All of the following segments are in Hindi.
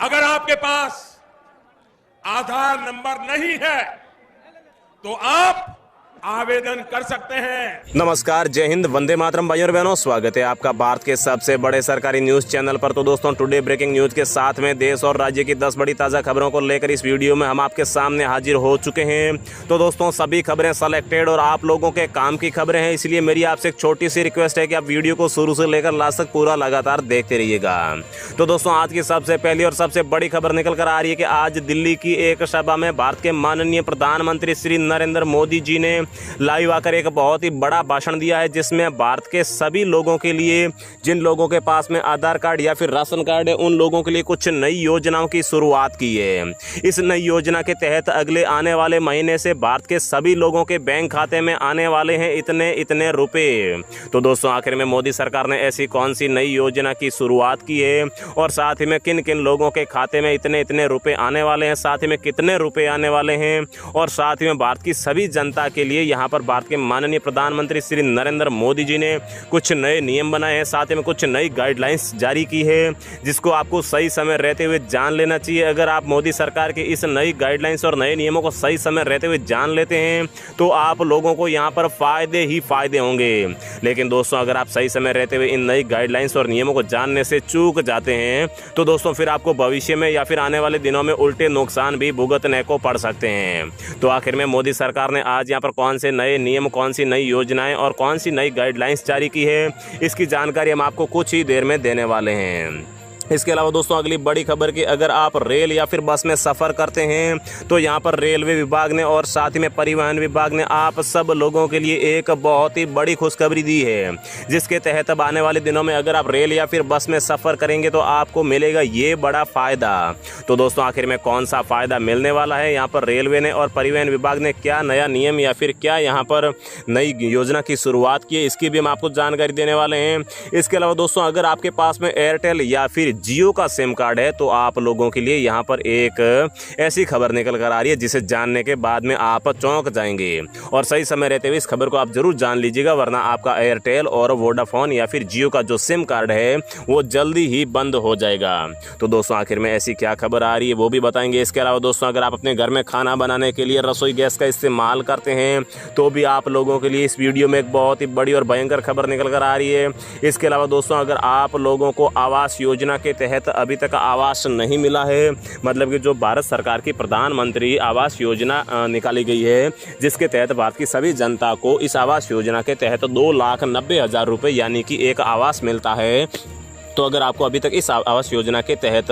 अगर आपके पास आधार नंबर नहीं है तो आप आवेदन कर सकते हैं। नमस्कार, जय हिंद, वंदे मातरम भाइयों और बहनों। स्वागत है आपका भारत के सबसे बड़े सरकारी न्यूज चैनल पर। तो दोस्तों, टुडे ब्रेकिंग न्यूज के साथ में देश और राज्य की 10 बड़ी ताज़ा खबरों को लेकर इस वीडियो में हम आपके सामने हाजिर हो चुके हैं। तो दोस्तों, सभी खबरें सेलेक्टेड और आप लोगों के काम की खबरें हैं, इसलिए मेरी आपसे एक छोटी सी रिक्वेस्ट है कि आप वीडियो को शुरू से लेकर लास्ट तक पूरा लगातार देखते रहिएगा। तो दोस्तों, आज की सबसे पहली और सबसे बड़ी खबर निकल कर आ रही है कि आज दिल्ली की एक सभा में भारत के माननीय प्रधानमंत्री श्री नरेंद्र मोदी जी ने लाइव आकर एक बहुत ही बड़ा भाषण दिया है, जिसमें भारत के सभी लोगों के लिए, जिन लोगों के पास में आधार कार्ड या फिर राशन कार्ड है, उन लोगों के लिए कुछ नई योजनाओं की शुरुआत की है। इस नई योजना के तहत अगले आने वाले महीने से भारत के सभी लोगों के बैंक खाते में आने वाले हैं इतने इतने रुपए। तो दोस्तों, आखिर में मोदी सरकार ने ऐसी कौन सी नई योजना की शुरुआत की है और साथ ही में किन किन लोगों के खाते में इतने इतने रुपए आने वाले हैं, साथ ही में कितने रुपए आने वाले हैं, और साथ ही में भारत की सभी जनता के लिए यहाँ पर भारत के माननीय प्रधानमंत्री श्री नरेंद्र मोदी जी ने कुछ नए नियम बनाए हैं, साथ ही में कुछ नई गाइडलाइंस जारी की है, जिसको आपको सही समय रहते हुए जान लेना चाहिए। अगर आप मोदी सरकार के इस नई गाइडलाइंस और नए नियमों को सही समय रहते हुए जान लेते हैं तो आप लोगों को यहाँ पर फायदे ही फायदे होंगे। लेकिन दोस्तों, अगर आप सही समय रहते हुए इन नई गाइडलाइंस और नियमों को जानने से चूक जाते हैं तो दोस्तों फिर आपको भविष्य में या फिर आने वाले दिनों में उल्टे नुकसान भी भुगतने को पड़ सकते हैं। तो आखिर में मोदी सरकार ने आज यहाँ पर कौन से नए नियम, कौन सी नई योजनाएं और कौन सी नई गाइडलाइंस जारी की है, इसकी जानकारी हम आपको कुछ ही देर में देने वाले हैं। इसके अलावा दोस्तों, अगली बड़ी खबर की, अगर आप रेल या फिर बस में सफ़र करते हैं तो यहाँ पर रेलवे विभाग ने और साथ ही में परिवहन विभाग ने आप सब लोगों के लिए एक बहुत ही बड़ी खुशखबरी दी है, जिसके तहत अब आने वाले दिनों में अगर आप रेल या फिर बस में सफ़र करेंगे तो आपको मिलेगा ये बड़ा फ़ायदा। तो दोस्तों, आखिर में कौन सा फ़ायदा मिलने वाला है, यहाँ पर रेलवे ने और परिवहन विभाग ने क्या नया नियम या फिर क्या यहाँ पर नई योजना की शुरुआत की है, इसकी भी हम आपको जानकारी देने वाले हैं। इसके अलावा दोस्तों, अगर आपके पास में एयरटेल या फिर जियो का सिम कार्ड है तो आप लोगों के लिए यहाँ पर एक ऐसी खबर निकल कर आ रही है जिसे जानने के बाद में आप चौंक जाएंगे, और सही समय रहते हुए इस खबर को आप जरूर जान लीजिएगा, वरना आपका एयरटेल और वोडाफोन या फिर जियो का जो सिम कार्ड है वो जल्दी ही बंद हो जाएगा। तो दोस्तों, आखिर में ऐसी क्या खबर आ रही है वो भी बताएंगे। इसके अलावा दोस्तों, अगर आप अपने घर में खाना बनाने के लिए रसोई गैस का इस्तेमाल करते हैं तो भी आप लोगों के लिए इस वीडियो में एक बहुत ही बड़ी और भयंकर खबर निकल कर आ रही है। इसके अलावा दोस्तों, अगर आप लोगों को आवास योजना के तहत अभी तक आवास नहीं मिला है, मतलब कि जो भारत सरकार की प्रधानमंत्री आवास योजना निकाली गई है, जिसके तहत भारत की सभी जनता को इस आवास योजना के तहत 2,90,000 रुपये यानी कि एक आवास मिलता है। तो अगर आपको अभी तक इस आवास योजना के तहत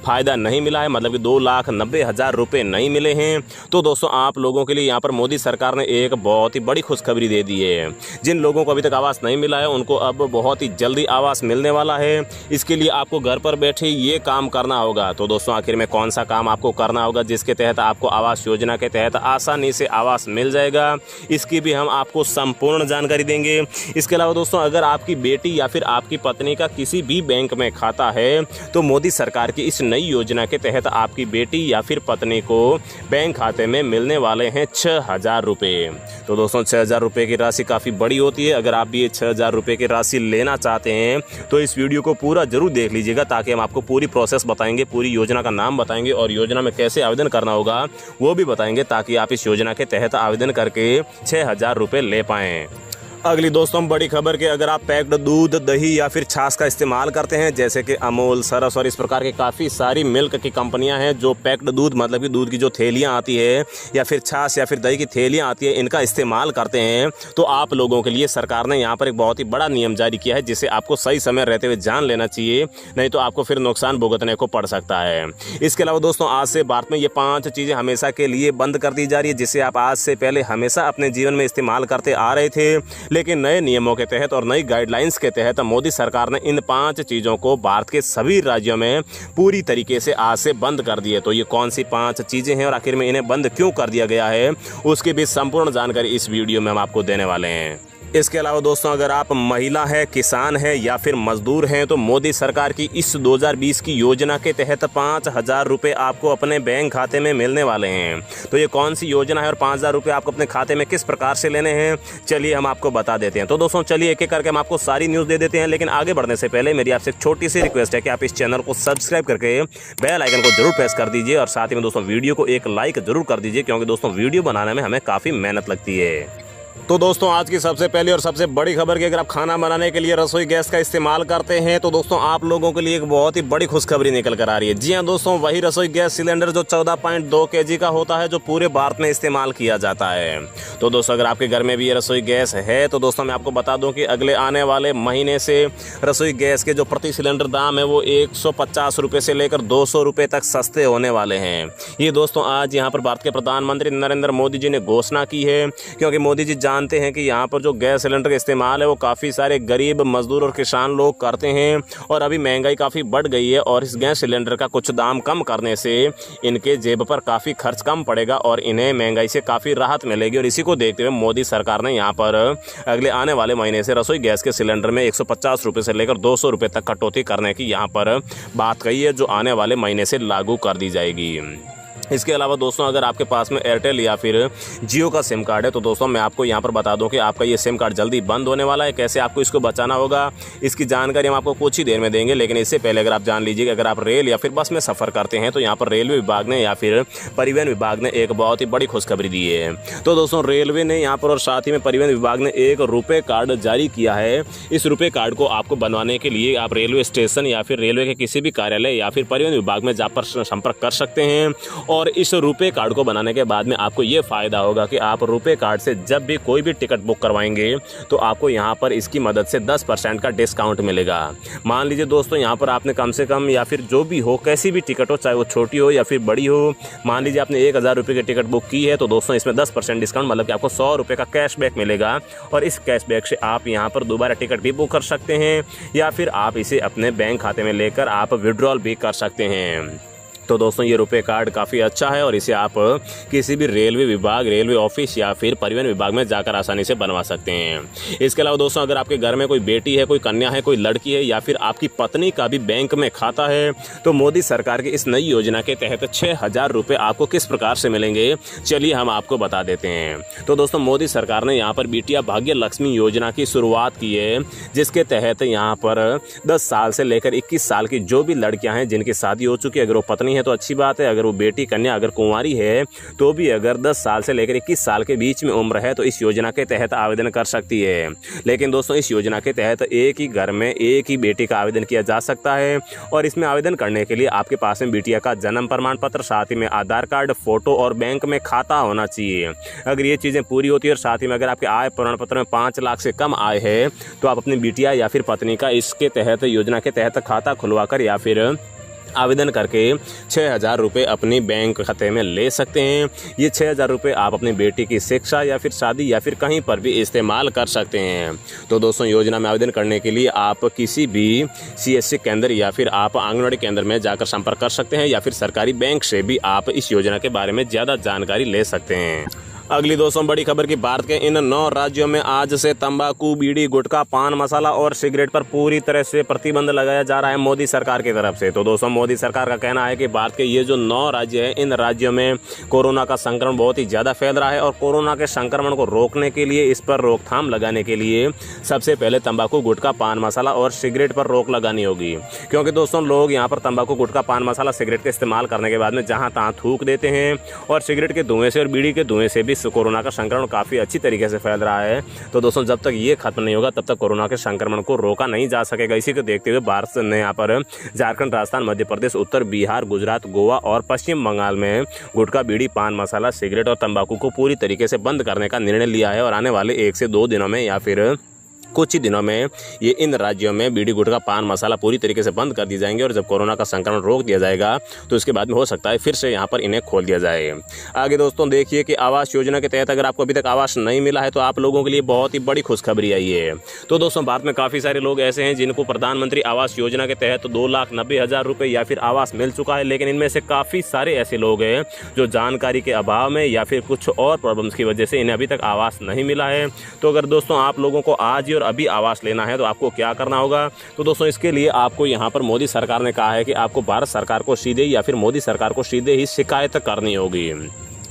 फ़ायदा नहीं मिला है, मतलब कि 2,90,000 रुपये नहीं मिले हैं, तो दोस्तों आप लोगों के लिए यहाँ पर मोदी सरकार ने एक बहुत ही बड़ी खुशखबरी दे दी है। जिन लोगों को अभी तक आवास नहीं मिला है उनको अब बहुत ही जल्दी आवास मिलने वाला है। इसके लिए आपको घर पर बैठे ये काम करना होगा। तो दोस्तों, आखिर में कौन सा काम आपको करना होगा जिसके तहत आपको आवास योजना के तहत आसानी से आवास मिल जाएगा, इसकी भी हम आपको संपूर्ण जानकारी देंगे। इसके अलावा दोस्तों, अगर आपकी बेटी या फिर आपकी पत्नी का किसी भी बैंक में खाता है तो मोदी सरकार की इस नई योजना के तहत आपकी बेटी या फिर पत्नी को बैंक खाते में मिलने वाले हैं 6,000 रुपये। तो दोस्तों, 6,000 रुपये की राशि काफ़ी बड़ी होती है। अगर आप भी ये 6,000 रुपये की राशि लेना चाहते हैं तो इस वीडियो को पूरा जरूर देख लीजिएगा, ताकि हम आपको पूरी प्रोसेस बताएंगे, पूरी योजना का नाम बताएंगे और योजना में कैसे आवेदन करना होगा वो भी बताएंगे, ताकि आप इस योजना के तहत आवेदन करके 6,000 रुपये ले पाएँ। अगली दोस्तों बड़ी खबर के, अगर आप पैक्ड दूध, दही या फिर छाछ का इस्तेमाल करते हैं, जैसे कि अमूल, सरस और इस प्रकार की काफ़ी सारी मिल्क की कंपनियां हैं जो पैक्ड दूध, मतलब कि दूध की जो थैलियां आती है या फिर छाछ या फिर दही की थैलियां आती है, इनका इस्तेमाल करते हैं, तो आप लोगों के लिए सरकार ने यहाँ पर एक बहुत ही बड़ा नियम जारी किया है, जिसे आपको सही समय रहते हुए जान लेना चाहिए, नहीं तो आपको फिर नुकसान भुगतने को पड़ सकता है। इसके अलावा दोस्तों, आज से भारत में ये 5 चीज़ें हमेशा के लिए बंद कर दी जा रही है, जिसे आप आज से पहले हमेशा अपने जीवन में इस्तेमाल करते आ रहे थे, लेकिन नए नियमों के तहत और नई गाइडलाइंस के तहत मोदी सरकार ने इन 5 चीज़ों को भारत के सभी राज्यों में पूरी तरीके से आज से बंद कर दिए। तो ये कौन सी 5 चीज़ें हैं और आखिर में इन्हें बंद क्यों कर दिया गया है, उसकी भी संपूर्ण जानकारी इस वीडियो में हम आपको देने वाले हैं। इसके अलावा दोस्तों अगर आप महिला है, किसान है या फिर मजदूर हैं तो मोदी सरकार की इस 2020 की योजना के तहत 5,000 रुपये आपको अपने बैंक खाते में मिलने वाले हैं। तो ये कौन सी योजना है और 5,000 रुपये आपको अपने खाते में किस प्रकार से लेने हैं, चलिए हम आपको बता देते हैं। तो दोस्तों चलिए एक एक करके हम आपको सारी न्यूज़ दे देते हैं, लेकिन आगे बढ़ने से पहले मेरी आपसे एक छोटी सी रिक्वेस्ट है कि आप इस चैनल को सब्सक्राइब करके बेल आइकन को जरूर प्रेस कर दीजिए और साथ ही में दोस्तों वीडियो को एक लाइक जरूर कर दीजिए, क्योंकि दोस्तों वीडियो बनाने में हमें काफ़ी मेहनत लगती है। तो दोस्तों आज की सबसे पहली और सबसे बड़ी खबर कि अगर आप खाना बनाने के लिए रसोई गैस का इस्तेमाल करते हैं तो दोस्तों आप लोगों के लिए एक बहुत ही बड़ी खुशखबरी निकल कर आ रही है। जी हां दोस्तों, वही रसोई गैस सिलेंडर जो 14.2 kg का होता है, जो पूरे भारत में इस्तेमाल किया जाता है। तो दोस्तों अगर आपके घर में भी ये रसोई गैस है तो दोस्तों मैं आपको बता दूं कि अगले आने वाले महीने से रसोई गैस के जो प्रति सिलेंडर दाम है वो 150 रुपये से लेकर 200 रुपये तक सस्ते होने वाले हैं। ये दोस्तों आज यहाँ पर भारत के प्रधानमंत्री नरेंद्र मोदी जी ने घोषणा की है, क्योंकि मोदी जी जानते हैं कि यहाँ पर जो गैस सिलेंडर का इस्तेमाल है वो काफ़ी सारे गरीब, मजदूर और किसान लोग करते हैं और अभी महंगाई काफ़ी बढ़ गई है और इस गैस सिलेंडर का कुछ दाम कम करने से इनके जेब पर काफ़ी खर्च कम पड़ेगा और इन्हें महंगाई से काफ़ी राहत मिलेगी। और इसी को देखते हुए मोदी सरकार ने यहाँ पर अगले आने वाले महीने से रसोई गैस के सिलेंडर में 150 रुपये से लेकर 200 रुपये तक कटौती करने की यहाँ पर बात कही है, जो आने वाले महीने से लागू कर दी जाएगी। इसके अलावा दोस्तों अगर आपके पास में एयरटेल या फिर जियो का सिम कार्ड है तो दोस्तों मैं आपको यहाँ पर बता दूं कि आपका ये सिम कार्ड जल्दी बंद होने वाला है। कैसे आपको इसको बचाना होगा, इसकी जानकारी हम आपको कुछ ही देर में देंगे, लेकिन इससे पहले अगर आप जान लीजिए कि अगर आप रेल या फिर बस में सफ़र करते हैं तो यहाँ पर रेलवे विभाग ने या फिर परिवहन विभाग ने एक बहुत ही बड़ी खुशखबरी दी है। तो दोस्तों रेलवे ने यहाँ पर और साथ ही में परिवहन विभाग ने एक रुपये कार्ड जारी किया है। इस रुपये कार्ड को आपको बनवाने के लिए आप रेलवे स्टेशन या फिर रेलवे के किसी भी कार्यालय या फिर परिवहन विभाग में जाकर संपर्क कर सकते हैं। और इस रुपये कार्ड को बनाने के बाद में आपको ये फ़ायदा होगा कि आप रुपये कार्ड से जब भी कोई भी टिकट बुक करवाएंगे तो आपको यहाँ पर इसकी मदद से 10% का डिस्काउंट मिलेगा। मान लीजिए दोस्तों यहाँ पर आपने कम से कम या फिर जो भी हो, कैसी भी टिकट हो, चाहे वो छोटी हो या फिर बड़ी हो, मान लीजिए आपने 1,000 रुपये की टिकट बुक की है तो दोस्तों इसमें 10% डिस्काउंट मतलब कि आपको 100 रुपये का कैशबैक मिलेगा। और इस कैशबैक से आप यहाँ पर दोबारा टिकट भी बुक कर सकते हैं या फिर आप इसे अपने बैंक खाते में लेकर आप विड्रॉल भी कर सकते हैं। तो दोस्तों ये रुपये कार्ड काफ़ी अच्छा है और इसे आप किसी भी रेलवे विभाग, रेलवे ऑफिस या फिर परिवहन विभाग में जाकर आसानी से बनवा सकते हैं। इसके अलावा दोस्तों अगर आपके घर में कोई बेटी है, कोई कन्या है, कोई लड़की है या फिर आपकी पत्नी का भी बैंक में खाता है तो मोदी सरकार की इस नई योजना के तहत 6,000 रुपये आपको किस प्रकार से मिलेंगे, चलिए हम आपको बता देते हैं। तो दोस्तों मोदी सरकार ने यहाँ पर बिटिया भाग्य लक्ष्मी योजना की शुरुआत की है, जिसके तहत यहाँ पर 10 साल से लेकर 21 साल की जो भी लड़कियाँ हैं जिनकी शादी हो चुकी है, अगर वो पत्नी है तो अच्छी बात है, अगर वो बेटी कन्या अगर कुंवारी है तो भी अगर 10 साल से लेकर 21 साल के बीच में उम्र है तो इस योजना के तहत आवेदन कर सकती है। लेकिन दोस्तों इस योजना के तहत एक ही घर में एक ही बेटी का आवेदन किया जा सकता है और इसमें आवेदन करने के लिए आपके पास में बिटिया का जन्म प्रमाण पत्र, साथ ही में आधार कार्ड, फोटो और बैंक में खाता होना चाहिए। अगर ये चीज़ें पूरी होती है और साथ ही में अगर आपके आय प्रमाण पत्र में 5 लाख से कम आय है तो आप अपनी बिटिया या फिर पत्नी का इसके तहत, योजना के तहत खाता खुलवाकर या फिर आवेदन करके 6,000 रुपये अपनी बैंक खाते में ले सकते हैं। ये 6,000 रुपये आप अपनी बेटी की शिक्षा या फिर शादी या फिर कहीं पर भी इस्तेमाल कर सकते हैं। तो दोस्तों योजना में आवेदन करने के लिए आप किसी भी CSC केंद्र या फिर आप आंगनबाड़ी केंद्र में जाकर संपर्क कर सकते हैं या फिर सरकारी बैंक से भी आप इस योजना के बारे में ज़्यादा जानकारी ले सकते हैं। अगली दोस्तों बड़ी खबर की भारत के इन 9 राज्यों में आज से तंबाकू, बीड़ी, गुटखा, पान मसाला और सिगरेट पर पूरी तरह से प्रतिबंध लगाया जा रहा है मोदी सरकार की तरफ से। तो दोस्तों मोदी सरकार का कहना है कि भारत के ये जो 9 राज्य हैं, इन राज्यों में कोरोना का संक्रमण बहुत ही ज़्यादा फैल रहा है और कोरोना के संक्रमण को रोकने के लिए, इस पर रोकथाम लगाने के लिए सबसे पहले तंबाकू, गुटखा, पान मसाला और सिगरेट पर रोक लगानी होगी। क्योंकि दोस्तों लोग यहाँ पर तंबाकू, गुटखा, पान मसाला, सिगरेट का इस्तेमाल करने के बाद में जहाँ तहाँ थूक देते हैं और सिगरेट के धुएँ से और बीड़ी के धुएँ से भी कोरोना का संक्रमण काफ़ी अच्छी तरीके से फैल रहा है। तो दोस्तों जब तक ये खत्म नहीं होगा तब तक कोरोना के संक्रमण को रोका नहीं जा सकेगा। इसी को देखते हुए भारत ने यहाँ पर झारखंड, राजस्थान, मध्य प्रदेश, उत्तर बिहार, गुजरात, गोवा और पश्चिम बंगाल में गुटखा, बीड़ी, पान मसाला, सिगरेट और तंबाकू को पूरी तरीके से बंद करने का निर्णय लिया है और आने वाले 1 से 2 दिनों में या फिर कुछ ही दिनों में ये इन राज्यों में बीड़ी गुटखा पान मसाला पूरी तरीके से बंद कर दी जाएंगे और जब कोरोना का संक्रमण रोक दिया जाएगा तो इसके बाद में हो सकता है फिर से यहाँ पर इन्हें खोल दिया जाए। आगे दोस्तों देखिए कि आवास योजना के तहत अगर आपको अभी तक आवास नहीं मिला है तो आप लोगों के लिए बहुत ही बड़ी खुशखबरी आई है। तो दोस्तों भारत में काफ़ी सारे लोग ऐसे हैं जिनको प्रधानमंत्री आवास योजना के तहत 2,90,000 रुपये या फिर आवास मिल चुका है, लेकिन इनमें से काफ़ी सारे ऐसे लोग हैं जो जानकारी के अभाव में या फिर कुछ और प्रॉब्लम्स की वजह से इन्हें अभी तक आवास नहीं मिला है। तो अगर दोस्तों आप लोगों को आज ही और अभी आवास लेना है तो आपको क्या करना होगा? तो दोस्तों इसके लिए आपको यहाँ पर मोदी सरकार ने कहा है कि आपको भारत सरकार को सीधे या फिर मोदी सरकार को सीधे ही शिकायत करनी होगी।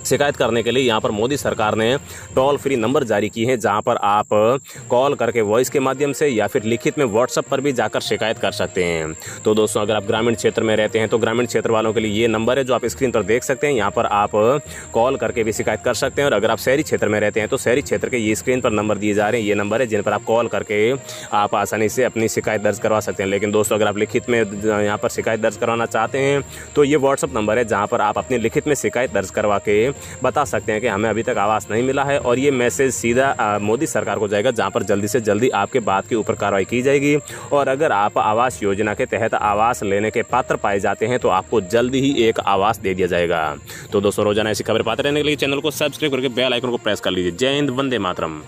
शिकायत करने के लिए यहाँ पर मोदी सरकार ने टोल फ्री नंबर जारी की है, जहाँ पर आप कॉल करके वॉइस के माध्यम से या फिर लिखित में व्हाट्सएप पर भी जाकर शिकायत कर सकते हैं। तो दोस्तों अगर आप ग्रामीण क्षेत्र में रहते हैं तो ग्रामीण क्षेत्र वालों के लिए ये नंबर है जो आप स्क्रीन पर देख सकते हैं। यहाँ पर आप कॉल करके भी शिकायत कर सकते हैं और अगर आप शहरी क्षेत्र में रहते हैं तो शहरी क्षेत्र के ये स्क्रीन पर नंबर दिए जा रहे हैं, ये नंबर है जिन पर आप कॉल करके आप आसानी से अपनी शिकायत दर्ज करवा सकते हैं। लेकिन दोस्तों अगर आप लिखित में यहाँ पर शिकायत दर्ज करवाना चाहते हैं तो ये व्हाट्सएप नंबर है जहाँ पर आप अपनी लिखित में शिकायत दर्ज करवा के बता सकते हैं कि हमें अभी तक आवास नहीं मिला है और ये मैसेज सीधा मोदी सरकार को जाएगा, जहां पर जल्दी से जल्दी आपके बात के ऊपर कार्रवाई की जाएगी। और अगर आप आवास योजना के तहत आवास लेने के पात्र पाए जाते हैं तो आपको जल्दी ही एक आवास दे दिया जाएगा। तो दोस्तों रोजाना ऐसी खबर पाते रहने के लिए चैनल को सब्सक्राइब करके बेल आइकन को प्रेस कर लीजिए। जय हिंद, वंदे मातरम।